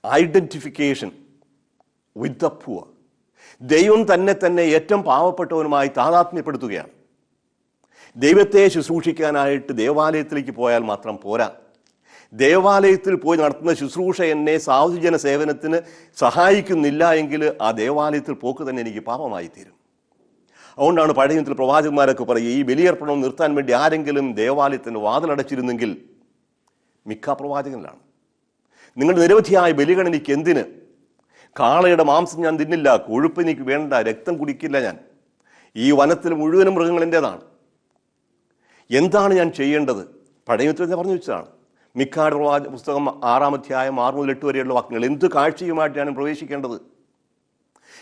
S1: Identification with the poor. ദൈവം തന്നെ ഏറ്റവും പാവപ്പെട്ടവനുമായി താതാത്മ്യപ്പെടുത്തുകയാണ്. ദൈവത്തെ ശുശ്രൂഷിക്കാനായിട്ട് ദേവാലയത്തിലേക്ക് പോയാൽ മാത്രം പോരാ. ദേവാലയത്തിൽ പോയി നടത്തുന്ന ശുശ്രൂഷ എന്നെ സാധുജന സേവനത്തിന് സഹായിക്കുന്നില്ല എങ്കിൽ ആ ദേവാലയത്തിൽ പോക്ക് തന്നെ എനിക്ക് പാപമായി തീരും. അതുകൊണ്ടാണ് പഴയ നിയമത്തിൽ പ്രവാചകന്മാരൊക്കെ പറയുക, ഈ ബലിയർപ്പണം നിർത്താൻ വേണ്ടി ആരെങ്കിലും ദേവാലയത്തിന് വാതിലടച്ചിരുന്നെങ്കിൽ മിക്ക പ്രവാചകനിലാണ്. നിങ്ങളുടെ നിരവധിയായ ബലികൾ എനിക്ക് എന്തിന്? കാളയുടെ മാംസം ഞാൻ തിന്നില്ല, കൊഴുപ്പ് എനിക്ക് വേണ്ട, രക്തം കുടിക്കില്ല ഞാൻ. ഈ വനത്തിൽ മുഴുവനും മൃഗങ്ങൾ എൻ്റേതാണ്. എന്താണ് ഞാൻ ചെയ്യേണ്ടത്? പഴയ നിയമത്തിൽ പറഞ്ഞു വെച്ചതാണ്. മിക്കാട് പുസ്തകം 6-ാം അധ്യായം 6 മുതൽ 8 വരെയുള്ള വാക്യങ്ങൾ. എന്ത് കാഴ്ചയുമായിട്ട് ഞാൻ പ്രവേശിക്കേണ്ടത്?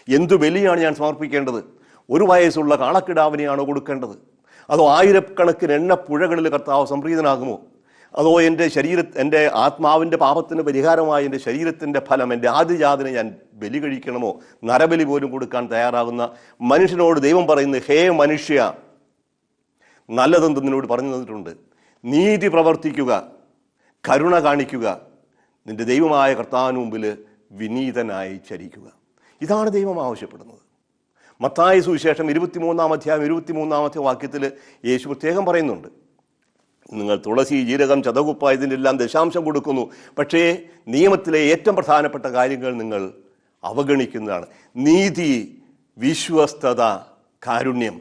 S1: എന്തു ബലിയാണ് ഞാൻ സമർപ്പിക്കേണ്ടത്? 1 വയസ്സുള്ള കാളക്കിടാവിനെയാണോ കൊടുക്കേണ്ടത്? അതോ 1000കണക്കിന് എണ്ണപ്പുഴകളിൽ കർത്താവ് സംപ്രീതനാകുമോ? അതോ എൻ്റെ ആത്മാവിൻ്റെ പാപത്തിന് പരിഹാരമായി എൻ്റെ ശരീരത്തിൻ്റെ ഫലം, എൻ്റെ ആദ്യജാതനെ ഞാൻ ബലി കഴിക്കണമോ? നരബലി പോലും കൊടുക്കാൻ തയ്യാറാകുന്ന മനുഷ്യനോട് ദൈവം പറയുന്നത്, ഹേ മനുഷ്യ, നല്ലതെന്ന് നിന്നോട് പറഞ്ഞു തന്നിട്ടുണ്ട്. നീതി പ്രവർത്തിക്കുക, കരുണ കാണിക്കുക, നിന്റെ ദൈവമായ കർത്താവിന് മുമ്പിൽ വിനീതനായി ചരിക്കുക. ഇതാണ് ദൈവം ആവശ്യപ്പെടുന്നത്. മത്തായി സുവിശേഷം 23-ാം അധ്യായം 23-ാമത്തെ വാക്യത്തിൽ യേശു പ്രത്യേകം പറയുന്നുണ്ട്, നിങ്ങൾ തുളസി, ജീരകം, ചതകുപ്പ ഇതിൻ്റെ എല്ലാം ദശാംശം കൊടുക്കുന്നു, പക്ഷേ നിയമത്തിലെ ഏറ്റവും പ്രധാനപ്പെട്ട കാര്യങ്ങൾ നിങ്ങൾ അവഗണിക്കുന്നതാണ്. നീതി, വിശ്വസ്തത, കാരുണ്യം.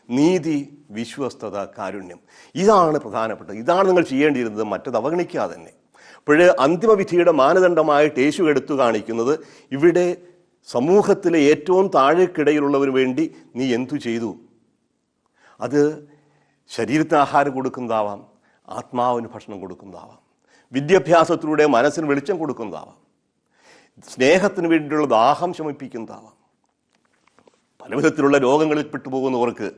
S1: നീതി, വിശ്വസ്തത, കാരുണ്യം, ഇതാണ് പ്രധാനപ്പെട്ടത്. ഇതാണ് നിങ്ങൾ ചെയ്യേണ്ടിയിരുന്നത്, മറ്റത് അവഗണിക്കാതെ തന്നെ. അപ്പോൾ അന്തിമവിധിയുടെ മാനദണ്ഡമായിട്ട് യേശു എടുത്തു കാണിക്കുന്നത്, ഇവിടെ സമൂഹത്തിലെ ഏറ്റവും താഴേക്കിടയിലുള്ളവന് വേണ്ടി നീ എന്തു ചെയ്തു? അത് ശരീരത്തിന് ആഹാരം കൊടുക്കുന്നതാവാം, ആത്മാവിന് ഭക്ഷണം കൊടുക്കുന്നതാവാം, വിദ്യാഭ്യാസത്തിലൂടെ മനസ്സിന് വെളിച്ചം കൊടുക്കുന്നതാവാം, സ്നേഹത്തിന് വേണ്ടിയുള്ള ദാഹം ശമിപ്പിക്കുന്നതാവാം, പല വിധത്തിലുള്ള രോഗങ്ങളിൽ പെട്ടുപോകുന്നവർക്ക്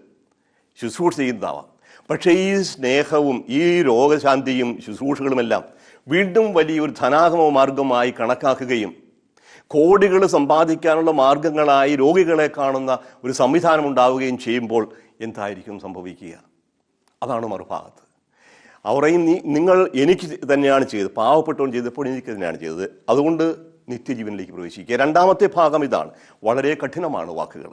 S1: ശുശ്രൂഷ ചെയ്യുന്നതാവാം. പക്ഷേ ഈ സ്നേഹവും ഈ രോഗശാന്തിയും ശുശ്രൂഷകളുമെല്ലാം വീണ്ടും വലിയൊരു ധനാഗമ മാർഗമായി കണക്കാക്കുകയും കോടികൾ സമ്പാദിക്കാനുള്ള മാർഗങ്ങളായി രോഗികളെ കാണുന്ന ഒരു സംവിധാനം ഉണ്ടാവുകയും ചെയ്യുമ്പോൾ എന്തായിരിക്കും സംഭവിക്കുക? അതാണ് മറുഭാഗത്ത്. അവരെയും നിങ്ങൾ എനിക്ക് തന്നെയാണ് ചെയ്തത്, പാവപ്പെട്ടവൻ ചെയ്തപ്പോൾ എനിക്ക് തന്നെയാണ് ചെയ്തത്, അതുകൊണ്ട് നിത്യജീവനിലേക്ക് പ്രവേശിക്കുക. 2-ാമത്തെ ഭാഗം ഇതാണ്. വളരെ കഠിനമാണ് വാക്കുകൾ.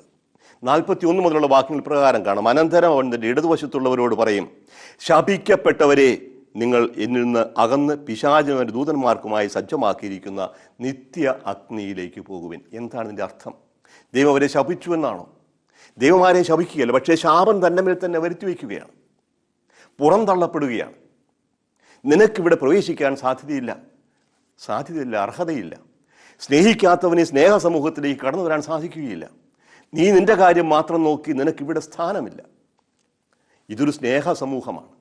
S1: 41 മുതലുള്ള വാക്യങ്ങൾ പ്രകാരം കാണാം. അനന്തരം അവൻ തന്റെ ഇടതുവശത്തുള്ളവരോട് പറയും, ശപിക്കപ്പെട്ടവരെ, നിങ്ങൾ എന്നിൽ നിന്ന് അകന്ന് പിശാചിനും ദൂതന്മാർക്കുമായി സജ്ജമാക്കിയിരിക്കുന്ന നിത്യ അഗ്നിയിലേക്ക് പോകുവിൻ. എന്താണ് ഇതിൻ്റെ അർത്ഥം? ദൈവം അവരെ ശപിച്ചു എന്നാണോ? ദൈവം ആരെയും ശപിക്കുകയല്ല, പക്ഷേ ശാപം തന്നെ മേൽ തന്നെ വരുത്തി വയ്ക്കുകയാണ്, പുറന്തള്ളപ്പെടുകയാണ്. നിനക്കിവിടെ പ്രവേശിക്കാൻ സാധ്യതയില്ല, അർഹതയില്ല. സ്നേഹിക്കാത്തവനെ സ്നേഹ സമൂഹത്തിലേക്ക് കടന്നു വരാൻ സാധിക്കുകയില്ല. നീ നിന്റെ കാര്യം മാത്രം നോക്കി, നിനക്കിവിടെ സ്ഥാനമില്ല. ഇതൊരു സ്നേഹ സമൂഹമാണ്,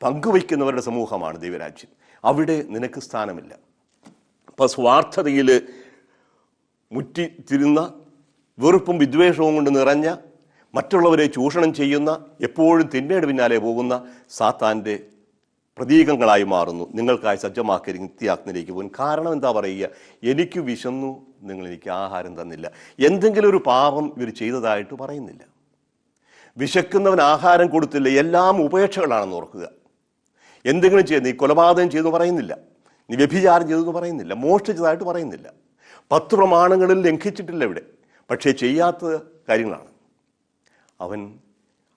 S1: പങ്കുവയ്ക്കുന്നവരുടെ സമൂഹമാണ് ദൈവരാജ്യം. അവിടെ നിനക്ക് സ്ഥാനമില്ല. അപ്പം സ്വാർത്ഥതയിൽ മുറ്റിത്തിരുന്ന, വെറുപ്പും വിദ്വേഷവും കൊണ്ട് നിറഞ്ഞ, മറ്റുള്ളവരെ ചൂഷണം ചെയ്യുന്ന, എപ്പോഴും തിന്മയുടെ പിന്നാലെ പോകുന്ന സാത്താൻ്റെ പ്രതീകങ്ങളായി മാറുന്നു. നിങ്ങൾക്കായി സജ്ജമാക്കി നിത്യാഗ്നിയിലേക്ക് പോകും. കാരണം എന്താ പറയുക? എനിക്ക് വിശന്നു, നിങ്ങൾ എനിക്ക് ആഹാരം തന്നില്ല. എന്തെങ്കിലും ഒരു പാപം ഇവർ ചെയ്തതായിട്ട് പറയുന്നില്ല. വിശക്കുന്നവൻ ആഹാരം കൊടുത്തില്ല, എല്ലാം ഉപേക്ഷകളാണെന്ന് ഓർക്കുക. എന്തെങ്കിലും ചെയ്ത്, നീ കൊലപാതകം ചെയ്തെന്ന് പറയുന്നില്ല, നീ വ്യഭിചാരം ചെയ്തെന്ന് പറയുന്നില്ല, മോഷ്ടിച്ചതായിട്ട് പറയുന്നില്ല, 10 പ്രമാണങ്ങളിൽ ലംഘിച്ചിട്ടില്ല ഇവിടെ, പക്ഷേ ചെയ്യാത്ത കാര്യങ്ങളാണ്. അവൻ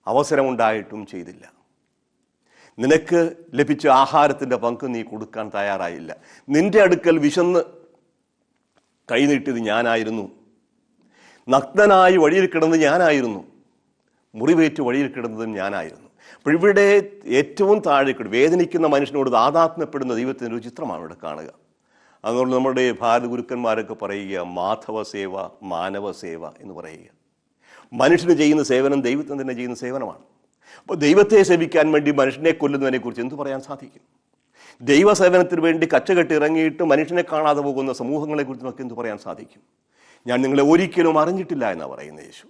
S1: അവസരമുണ്ടായിട്ടും ചെയ്തില്ല. നിനക്ക് ലഭിച്ച ആഹാരത്തിൻ്റെ പങ്ക് നീ കൊടുക്കാൻ തയ്യാറായില്ല. നിന്റെ അടുക്കൽ വിശന്ന് കൈനീട്ടിയത് ഞാനായിരുന്നു, നഗ്നനായി വഴിയിൽ കിടന്നത് ഞാനായിരുന്നു, മുറിവേറ്റ് വഴിയിൽ കിടന്നതും ഞാനായിരുന്നു. അപ്പോൾ ഇവിടെ ഏറ്റവും താഴേക്കിട് വേദനിക്കുന്ന മനുഷ്യനോട് താതാത്മ്യപ്പെടുന്ന ദൈവത്തിൻ്റെ ഒരു ചിത്രമാണ് ഇവിടെ കാണുക. അതുകൊണ്ട് നമ്മുടെ ഭാരത ഗുരുക്കന്മാരൊക്കെ പറയുക, മാധവ സേവ, മാനവ സേവ എന്ന് പറയുക. മനുഷ്യന് ചെയ്യുന്ന സേവനം ദൈവത്തിന് തന്നെ ചെയ്യുന്ന സേവനമാണ്. അപ്പോൾ ദൈവത്തെ സേവിക്കാൻ വേണ്ടി മനുഷ്യനെ കൊല്ലുന്നതിനെക്കുറിച്ച് എന്തു പറയാൻ സാധിക്കും? ദൈവസേവനത്തിന് വേണ്ടി കച്ചകെട്ടി ഇറങ്ങിയിട്ട് മനുഷ്യനെ കാണാതെ പോകുന്ന സമൂഹങ്ങളെക്കുറിച്ച് നമുക്ക് എന്തു പറയാൻ സാധിക്കും? ഞാൻ നിങ്ങളെ ഒരിക്കലും അറിഞ്ഞിട്ടില്ല എന്നാണ് പറയുന്നത് യേശു.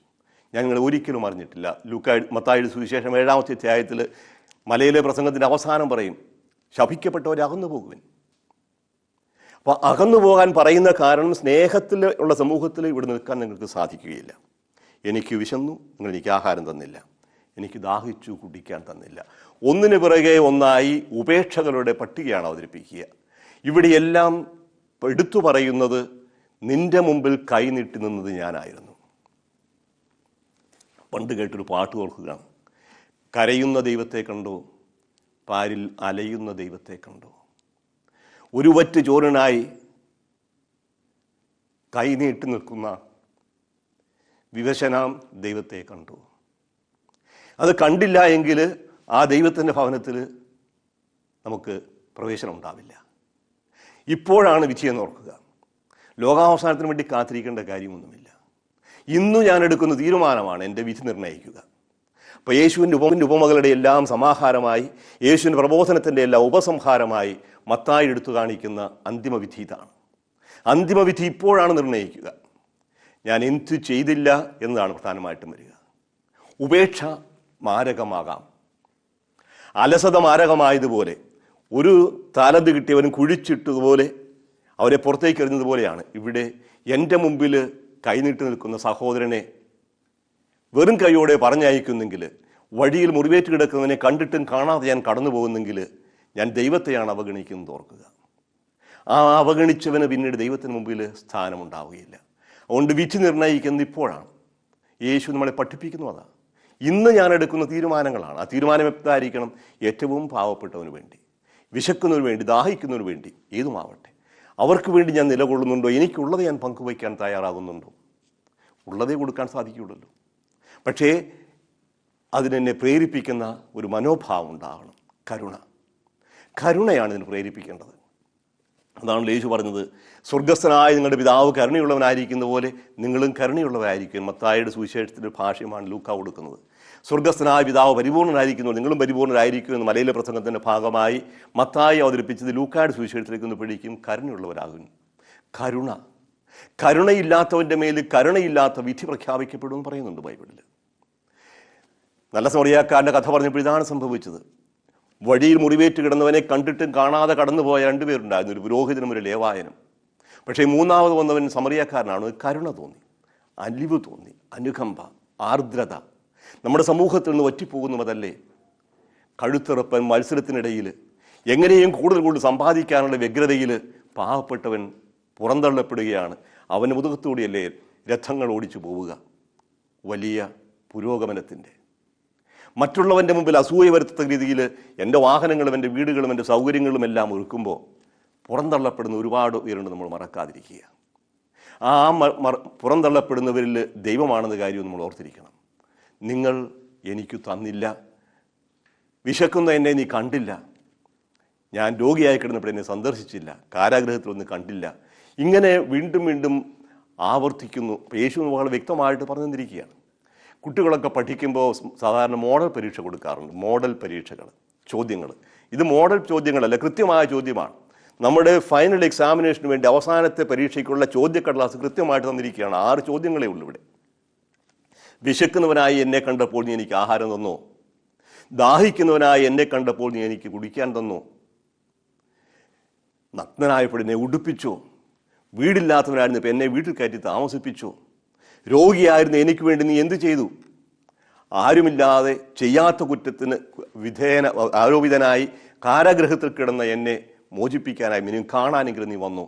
S1: ഞാൻ നിങ്ങളെ ഒരിക്കലും അറിഞ്ഞിട്ടില്ല. മത്തായിയുടെ സുവിശേഷം 7-ാമത്തെ അധ്യായത്തിൽ മലയിലെ പ്രസംഗത്തിൻ്റെ അവസാനം പറയും, ശപിക്കപ്പെട്ടവരെ അകന്നു പോകുവിൻ. അപ്പോൾ അകന്നു പോകാൻ പറയുന്ന കാരണം സ്നേഹത്തിൽ ഉള്ള സമൂഹത്തിൽ ഇവിടെ നിൽക്കാൻ നിങ്ങൾക്ക് സാധിക്കുകയില്ല. എനിക്ക് വിശന്നു, നിങ്ങൾ എനിക്ക് ആഹാരം തന്നില്ല. എനിക്ക് ദാഹിച്ചു, കുടിക്കാൻ തന്നില്ല. ഒന്നിനു പിറകെ ഒന്നായി ഉപേക്ഷകളുടെ പട്ടികയാണ് അവതരിപ്പിക്കുക. ഇവിടെയെല്ലാം എടുത്തു പറയുന്നത് നിന്റെ മുമ്പിൽ കൈനീട്ടി നിന്നത് ഞാനായിരുന്നു. പണ്ട് കേട്ടൊരു പാട്ട് ഓർക്കുകയാണ്. കരയുന്ന ദൈവത്തെ കണ്ടോ, പാരിൽ അലയുന്ന ദൈവത്തെ കണ്ടോ, ഒരു വറ്റ് ചോറിനായി കൈനീട്ടി നിൽക്കുന്ന വിവശനാം ദൈവത്തെ കണ്ടു. അത് കണ്ടില്ല എങ്കിൽ ആ ദൈവത്തിൻ്റെ ഭവനത്തിൽ നമുക്ക് പ്രവേശനം ഉണ്ടാവില്ല. ഇപ്പോഴാണ് വിജയം ഓർക്കുക. ലോകാവസാനത്തിന് വേണ്ടി കാത്തിരിക്കേണ്ട കാര്യമൊന്നുമില്ല. ഇന്നു ഞാൻ എടുക്കുന്ന തീരുമാനമാണ് എൻ്റെ വിധി നിർണ്ണയിക്കുക. അപ്പോൾ യേശുവിൻ്റെ ഉപമകളുടെ എല്ലാം സമാഹാരമായി, യേശുവിൻ്റെ പ്രബോധനത്തിൻ്റെ എല്ലാം ഉപസംഹാരമായി മത്തായി എടുത്തു കാണിക്കുന്ന അന്തിമവിധി ഇതാണ്. അന്തിമവിധി ഇപ്പോഴാണ് നിർണ്ണയിക്കുക. ഞാൻ എന്തു ചെയ്തില്ല എന്നതാണ് പ്രധാനമായിട്ടും വരിക. ഉപേക്ഷ മാരകമാകാം. അലസത മാരകമായതുപോലെ, ഒരു താലന്ത് കിട്ടിയവനും കുഴിച്ചിട്ടതുപോലെ അവരെ പുറത്തേക്ക് എറിഞ്ഞതുപോലെയാണ് ഇവിടെ എൻ്റെ മുമ്പിൽ കൈനീട്ടി നിൽക്കുന്ന സഹോദരനെ വെറും കൈയോടെ പറഞ്ഞയക്കുന്നെങ്കിൽ, വഴിയിൽ മുറിവേറ്റ് കിടക്കുന്നവനെ കണ്ടിട്ടും കാണാതെ ഞാൻ കടന്നു പോകുന്നെങ്കിൽ ഞാൻ ദൈവത്തെയാണ് അവഗണിക്കുന്നത് ഓർക്കുക. ആ അവഗണിച്ചവന് പിന്നീട് ദൈവത്തിന് മുമ്പിൽ സ്ഥാനമുണ്ടാവുകയില്ല. അതുകൊണ്ട് വിധി നിർണ്ണയിക്കുന്നത് ഇപ്പോഴാണ്. യേശു നമ്മളെ പഠിപ്പിക്കുന്നു അതാണ്. ഇന്ന് ഞാൻ എടുക്കുന്ന തീരുമാനങ്ങളാണ്. ആ തീരുമാനം എത്തായിരിക്കണം? ഏറ്റവും പാവപ്പെട്ടവന് വേണ്ടി, വിശക്കുന്നതിന് വേണ്ടി, ദാഹിക്കുന്നതിന് വേണ്ടി, ഏതുമാവട്ടെ അവർക്ക് വേണ്ടി ഞാൻ നിലകൊള്ളുന്നുണ്ടോ? എനിക്കുള്ളത് ഞാൻ പങ്കുവയ്ക്കാൻ തയ്യാറാകുന്നുണ്ടോ? ഉള്ളതേ കൊടുക്കാൻ സാധിക്കുകയുള്ളൂ. പക്ഷേ അതിനെന്നെ പ്രേരിപ്പിക്കുന്ന ഒരു മനോഭാവം ഉണ്ടാകണം. കരുണയാണ് ഇതിന് പ്രേരിപ്പിക്കേണ്ടത്. അതാണ് യേശു പറഞ്ഞത്, സ്വർഗസ്ഥനായ നിങ്ങളുടെ പിതാവ് കരുണയുള്ളവനായിരിക്കുന്ന പോലെ നിങ്ങളും കരുണയുള്ളവരായിരിക്കും. മത്തായിയുടെ സുവിശേഷത്തിൻ്റെ ഭാഷ്യമാണ് ലൂക്ക കൊടുക്കുന്നത്. സ്വർഗസ്ഥനായ പിതാവ് പരിപൂർണനായിരിക്കുന്നു, നിങ്ങളും പരിപൂർണരായിരിക്കും എന്ന് മലയിലെ പ്രസംഗത്തിൻ്റെ ഭാഗമായി മത്തായി അവതരിപ്പിച്ചത് ലൂക്കായുടെ സുവിശേഷത്തിലേക്ക് ഒന്ന് പിടിക്കും. കരുണയുള്ളവരാകും. കരുണയില്ലാത്തവൻ്റെ മേൽ കരുണയില്ലാത്ത വിധി പ്രഖ്യാപിക്കപ്പെടുമെന്ന് പറയുന്നുണ്ട് ബൈബിളിൽ. നല്ല സമറിയാക്കാരൻ്റെ കഥ പറഞ്ഞപ്പോൾ ഇതാണ് സംഭവിച്ചത്. വഴിയിൽ മുറിവേറ്റ് കിടന്നവനെ കണ്ടിട്ടും കാണാതെ കടന്നുപോയ രണ്ടുപേരുണ്ടായിരുന്നു, ഒരു പുരോഹിതനും ഒരു ലേവായനും. പക്ഷേ മൂന്നാമത് വന്നവൻ സമറിയാക്കാരനാണ്. കരുണ തോന്നി, അലിവ് തോന്നി, അനുകമ്പ, ആർദ്രത. നമ്മുടെ സമൂഹത്തിൽ നിന്ന് വറ്റിപ്പോകുന്നതല്ലേ കഴുത്തിറപ്പൻ മത്സരത്തിനിടയിൽ എങ്ങനെയും കൂടുതൽ സമ്പാദിക്കാനുള്ള വ്യഗ്രതയിൽ പാവപ്പെട്ടവൻ പുറന്തള്ളപ്പെടുകയാണ്. അവൻ്റെ മുതുകത്തോടെയല്ലേ രഥങ്ങൾ ഓടിച്ചു പോവുക. വലിയ പുരോഗമനത്തിൻ്റെ മറ്റുള്ളവൻ്റെ മുമ്പിൽ അസൂയ വരുത്തക്ക രീതിയിൽ എൻ്റെ വാഹനങ്ങളും എൻ്റെ വീടുകളും എൻ്റെ സൗകര്യങ്ങളും എല്ലാം ഒരുക്കുമ്പോൾ പുറന്തള്ളപ്പെടുന്ന ഒരുപാട് പേരുണ്ട്. നമ്മൾ മറക്കാതിരിക്കുക. ആ പുറന്തള്ളപ്പെടുന്നവരിൽ ദൈവമാണെന്ന കാര്യം നമ്മൾ ഓർത്തിരിക്കണം. നിങ്ങൾ എനിക്ക് തന്നില്ല, വിശക്കുന്ന എന്നെ നീ കണ്ടില്ല, ഞാൻ രോഗിയായി കിടന്നപ്പോൾ എന്നെ സന്ദർശിച്ചില്ല, കാരാഗ്രഹത്തിലൊന്നും കണ്ടില്ല, ഇങ്ങനെ വീണ്ടും വീണ്ടും ആവർത്തിക്കുന്നു. യേശു വളരെ വ്യക്തമായിട്ട് പറഞ്ഞു തന്നിരിക്കുകയാണ്. കുട്ടികളൊക്കെ പഠിക്കുമ്പോൾ സാധാരണ മോഡൽ പരീക്ഷ കൊടുക്കാറുണ്ട്. മോഡൽ പരീക്ഷകൾ, ചോദ്യങ്ങൾ. ഇത് മോഡൽ ചോദ്യങ്ങളല്ല, കൃത്യമായ ചോദ്യമാണ്. നമ്മുടെ ഫൈനൽ എക്സാമിനേഷന് വേണ്ടി അവസാനത്തെ പരീക്ഷയ്ക്കുള്ള ചോദ്യക്കടലാസ് കൃത്യമായിട്ട് തന്നിരിക്കുകയാണ്. 6 ചോദ്യങ്ങളേ ഉള്ളൂ ഇവിടെ. വിശക്കുന്നവനായി എന്നെ കണ്ടപ്പോൾ നീ എനിക്ക് ആഹാരം തന്നോ? ദാഹിക്കുന്നവനായി എന്നെ കണ്ടപ്പോൾ നീ എനിക്ക് കുടിക്കാൻ തന്നോ? നഗ്നനായപ്പോൾ എന്നെ ഉടുപ്പിച്ചോ? വീടില്ലാത്തവനായിരുന്നു ഇപ്പം എന്നെ വീട്ടിൽ കയറ്റി താമസിപ്പിച്ചോ? രോഗിയായിരുന്നു എനിക്ക് വേണ്ടി നീ എന്ത് ചെയ്തു? ആരുമില്ലാതെ ചെയ്യാത്ത കുറ്റത്തിന് ആരോപിതനായി കാരാഗ്രഹത്തിൽ കിടന്ന എന്നെ മോചിപ്പിക്കാനായി ഇനിയും കാണാനെങ്കിലും നീ വന്നോ?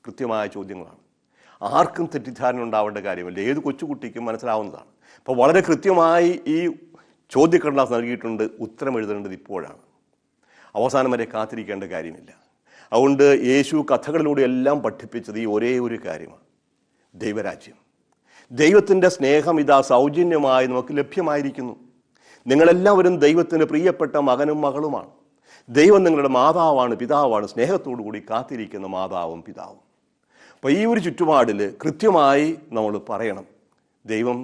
S1: കൃത്യമായ ചോദ്യങ്ങളാണ്. ആർക്കും തെറ്റിദ്ധാരണ ഉണ്ടാവേണ്ട കാര്യമല്ല, ഏത് കൊച്ചുകുട്ടിക്കും മനസ്സിലാവുന്നതാണ്. അപ്പോൾ വളരെ കൃത്യമായി ഈ ചോദ്യക്കടലാസ് നൽകിയിട്ടുണ്ട്. ഉത്തരം എഴുതേണ്ടത് ഇപ്പോഴാണ്, അവസാനം വരെ കാത്തിരിക്കേണ്ട കാര്യമില്ല. അതുകൊണ്ട് യേശു കഥകളിലൂടെ എല്ലാം പഠിപ്പിച്ചത് ഈ ഒരേ ഒരു കാര്യമാണ്: ദൈവരാജ്യം. ദൈവത്തിൻ്റെ സ്നേഹം ഇതാ സൗജന്യമായി നമുക്ക് ലഭ്യമായിരിക്കുന്നു. നിങ്ങളെല്ലാവരും ദൈവത്തിന് പ്രിയപ്പെട്ട മകനും മകളുമാണ്. ദൈവം നിങ്ങളുടെ മാതാവാണ്, പിതാവാണ്, സ്നേഹത്തോടു കൂടി കാത്തിരിക്കുന്ന മാതാവും പിതാവും. അപ്പോൾ ഈ ഒരു ചുറ്റുപാടിൽ കൃത്യമായി നമ്മൾ പറയണം, ദൈവം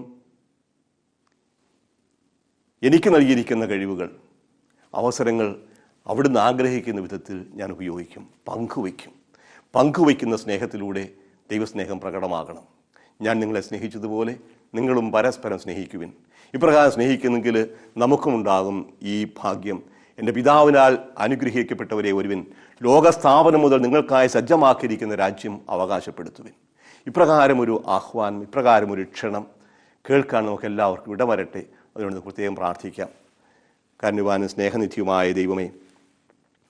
S1: എനിക്ക് നൽകിയിരിക്കുന്ന കഴിവുകൾ, അവസരങ്ങൾ അവിടുന്ന് ആഗ്രഹിക്കുന്ന വിധത്തിൽ ഞാൻ ഉപയോഗിക്കും, പങ്കുവയ്ക്കുന്ന സ്നേഹത്തിലൂടെ ദൈവസ്നേഹം പ്രകടമാകണം. ഞാൻ നിങ്ങളെ സ്നേഹിച്ചതുപോലെ നിങ്ങളും പരസ്പരം സ്നേഹിക്കുവിൻ. ഇപ്രകാരം സ്നേഹിക്കുന്നെങ്കിൽ നമുക്കുമുണ്ടാകും ഈ ഭാഗ്യം. എൻ്റെ പിതാവിനാൽ അനുഗ്രഹിക്കപ്പെട്ടവരെ ഒരുവിൻ, ലോകസ്ഥാപനം മുതൽ നിങ്ങൾക്കായി സജ്ജമാക്കിയിരിക്കുന്ന രാജ്യം അവകാശപ്പെടുത്തുവിൻ. ഇപ്രകാരം ഒരു ആഹ്വാനം, ഇപ്രകാരം ഒരു ക്ഷണം കേൾക്കാൻ നമുക്ക് എല്ലാവർക്കും ഇടവരട്ടെ. അതുകൊണ്ട് പ്രത്യേകം പ്രാർത്ഥിക്കാം. കാരുണ്യവാനും സ്നേഹനിധിയുമായ ദൈവമേ,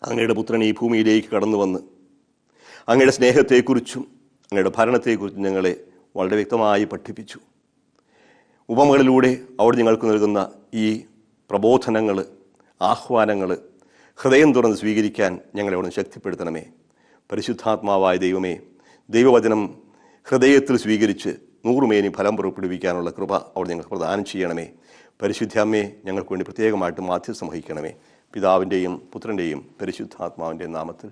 S1: അങ്ങയുടെ പുത്രൻ ഈ ഭൂമിയിലേക്ക് കടന്നു വന്ന് അങ്ങയുടെ സ്നേഹത്തെക്കുറിച്ചും അങ്ങയുടെ ഭരണത്തെക്കുറിച്ചും ഞങ്ങളെ വളരെ വ്യക്തമായി പഠിപ്പിച്ചു. ഉപമകളിലൂടെ അവിടെ ഞങ്ങൾക്ക് നൽകുന്ന ഈ പ്രബോധനങ്ങൾ, ആഹ്വാനങ്ങൾ ഹൃദയം തുറന്ന് സ്വീകരിക്കാൻ ഞങ്ങളെ അവിടെ ശക്തിപ്പെടുത്തണമേ. പരിശുദ്ധാത്മാവായ ദൈവമേ, ദൈവവചനം ഹൃദയത്തിൽ സ്വീകരിച്ച് 100 മേനി ഫലം പുറപ്പെടുവിക്കാനുള്ള കൃപ അവിടെ ഞങ്ങൾക്ക് പ്രദാനം ചെയ്യണമേ. പരിശുദ്ധ അമ്മയെ ഞങ്ങൾക്ക് വേണ്ടി പ്രത്യേകമായിട്ട് മാധ്യസ്ഥം വഹിക്കണമേ. പിതാവിൻ്റെയും പുത്രൻ്റെയും പരിശുദ്ധാത്മാവിൻ്റെയും നാമത്തിൽ